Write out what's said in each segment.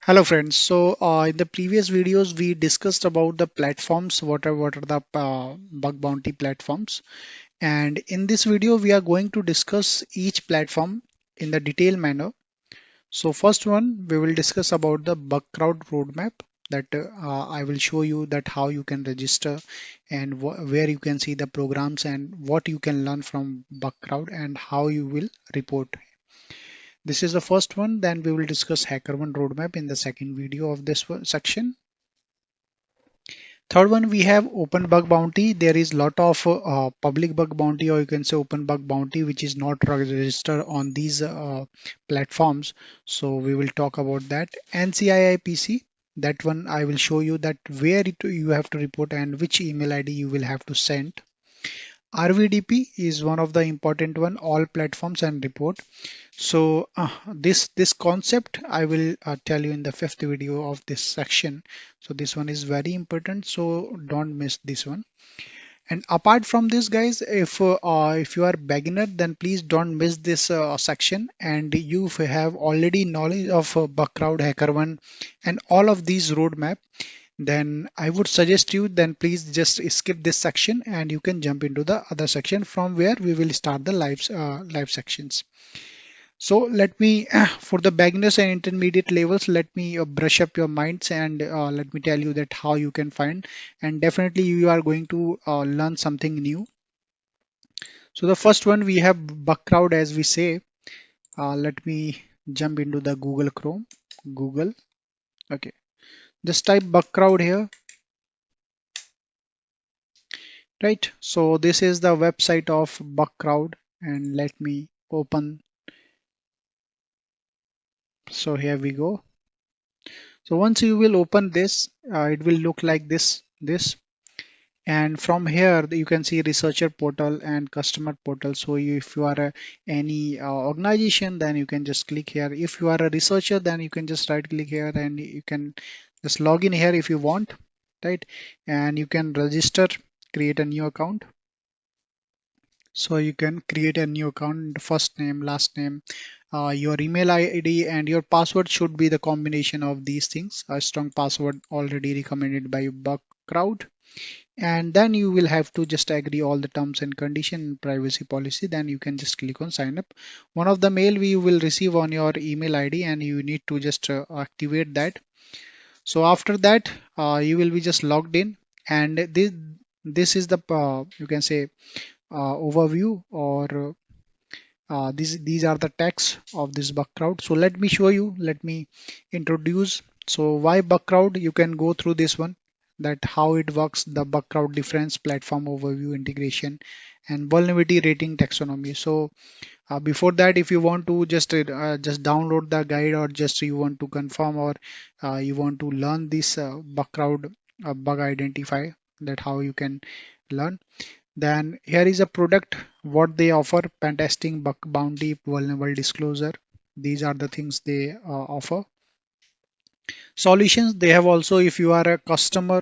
Hello friends. In the previous videos we discussed about the platforms, what are the bug bounty platforms, and in this video we are going to discuss each platform in the detailed manner. So first one we will discuss about the BugCrowd roadmap that I will show you that how you can register and where you can see the programs and what you can learn from BugCrowd and how you will report. This is the first one. Then we will discuss HackerOne roadmap in the second video of this section. Third one, we have open bug bounty. There is lot of public bug bounty, or you can say open bug bounty, which is not registered on these platforms. So we will talk about that. NCIIPC, that one I will show you that where you have to report and which email ID you will have to send. RVDP is one of the important one, all platforms and report. So this concept I will tell you in the fifth video of this section. So this one is very important. So don't miss this one. And apart from this, guys, if you are beginner, then please don't miss this section. And you have already knowledge of BugCrowd, HackerOne, and all of these roadmap, then I would suggest you then please just skip this section and you can jump into the other section from where we will start the live sections. So let me, for the beginners and intermediate levels, let me brush up your minds and let me tell you that how you can find, and definitely you are going to learn something new. So the first one we have BugCrowd as we say. Let me jump into the Google Chrome, Google. Okay, just type BugCrowd here, right? So this is the website of BugCrowd, and let me open. So here we go. So once you will open this, it will look like this. And from here you can see researcher portal and customer portal. So if you are any organization, then you can just click here. If you are a researcher, then you can just right click here and you can just log in here if you want, right? And you can register, create a new account. So you can create a new account, first name, last name, your email ID, and your password should be the combination of these things. A strong password already recommended by BugCrowd. And then you will have to just agree all the terms and condition and privacy policy. Then you can just click on sign up. One of the mail we will receive on your email ID and you need to just activate that. So after that, you will be just logged in, and this is the you can say overview, or these are the text of this BugCrowd. So let me show you, let me introduce. So why BugCrowd? You can go through this one, that how it works, the BugCrowd difference, platform overview, integration, and vulnerability rating taxonomy. So before that, if you want to just download the guide, or just you want to confirm, or you want to learn this BugCrowd bug identify, that how you can learn, then here is a product, what they offer: pen testing, bug bounty, vulnerable disclosure. These are the things they offer. Solutions they have also. If you are a customer,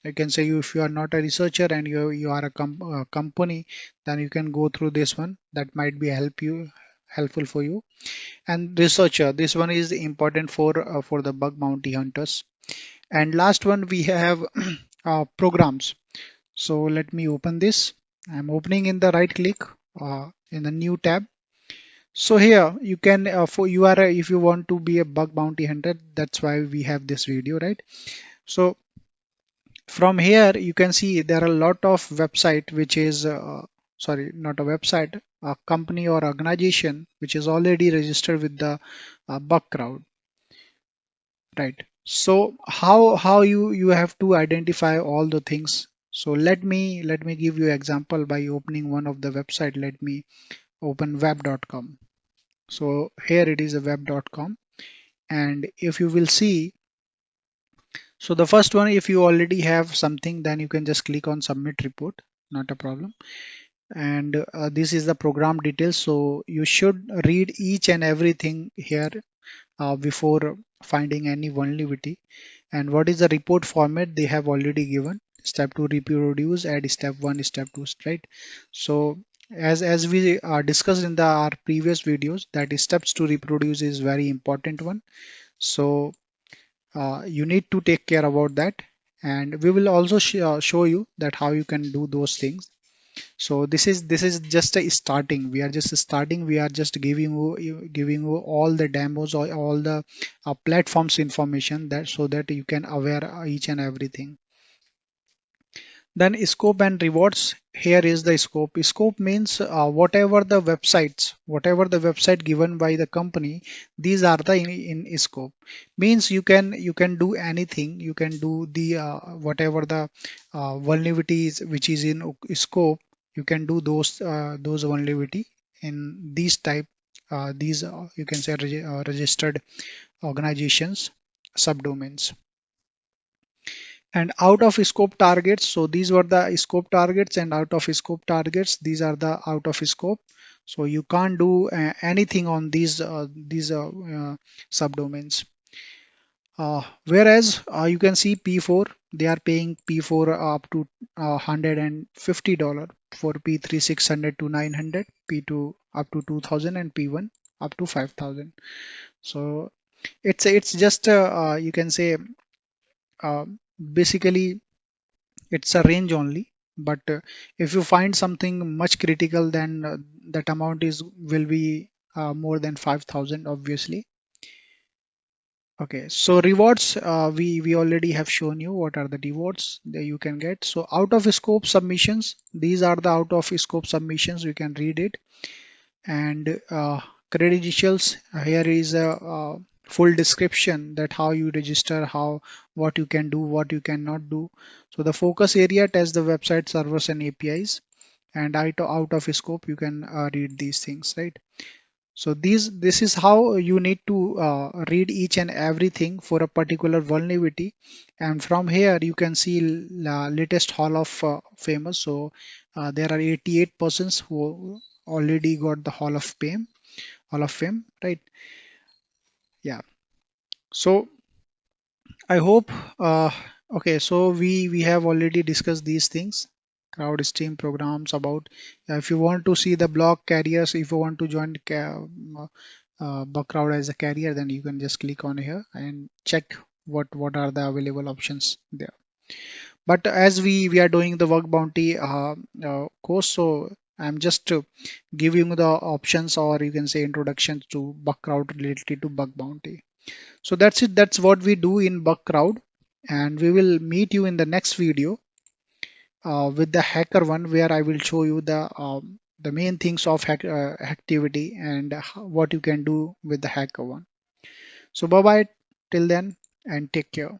I can say, you if you are not a researcher and you are a company, then you can go through this one. That might be helpful for you. And researcher, this one is important for the bug bounty hunters. And last one we have programs. So let me open this. I'm opening in the right click in the new tab. So here you can for you are if you want to be a bug bounty hunter, that's why we have this video, right? So from here you can see there are a lot of website which is sorry, not a website, a company or organization which is already registered with the BugCrowd, right? So how you have to identify all the things. So let me give you example by opening one of the website. Let me open web.com. So here it is a web.com, and if you will see, so the first one, if you already have something, then you can just click on submit report, not a problem. And this is the program details, so you should read each and everything here before finding any vulnerability. And what is the report format they have already given: step 2 reproduce, add step 1, step 2, right? So as we discussed in our previous videos, that is steps to reproduce is very important one. So you need to take care about that, and we will also show you that how you can do those things. So this is just a starting. We are just starting. We are just giving you all the demos or all the platforms information, that so that you can aware each and everything. Then scope and rewards. Here is the scope. Scope means whatever the website given by the company, these are the in scope. Means you can do anything. You can do the whatever the vulnerabilities which is in scope. You can do those vulnerability in these type these you can say registered organizations subdomains. And out of scope targets, so these were the scope targets, and out of scope targets, these are the out of scope. So you can't do anything on these subdomains. Whereas you can see P4, they are paying P4 up to $150, for P3 600 to 900, P2 up to 2000, and P1 up to 5000. So it's just you can say uh, basically it's a range only, but if you find something much critical, then that amount is will be more than 5000 obviously. Okay, so rewards, we already have shown you what are the rewards that you can get. So out of scope submissions, these are the out of scope submissions, you can read it. And credentials, here is a full description that how you register, how what you can do, what you cannot do. So the focus area test the website servers and APIs, and out of scope you can read these things, right? So this is how you need to read each and everything for a particular vulnerability. And from here you can see latest Hall of Famous. So there are 88 persons who already got the Hall of Fame, right? Yeah. So I hope. Okay, so we have already discussed these things. Crowd stream programs about. If you want to see the blog carriers, if you want to join BugCrowd as a carrier, then you can just click on here and check what are the available options there. But as we are doing the work bounty course, so I'm just giving the options, or you can say introduction to BugCrowd related to bug bounty. So that's it. That's what we do in BugCrowd, and we will meet you in the next video with the hacker one, where I will show you the main things of activity and what you can do with the hacker one. So bye bye till then, and take care.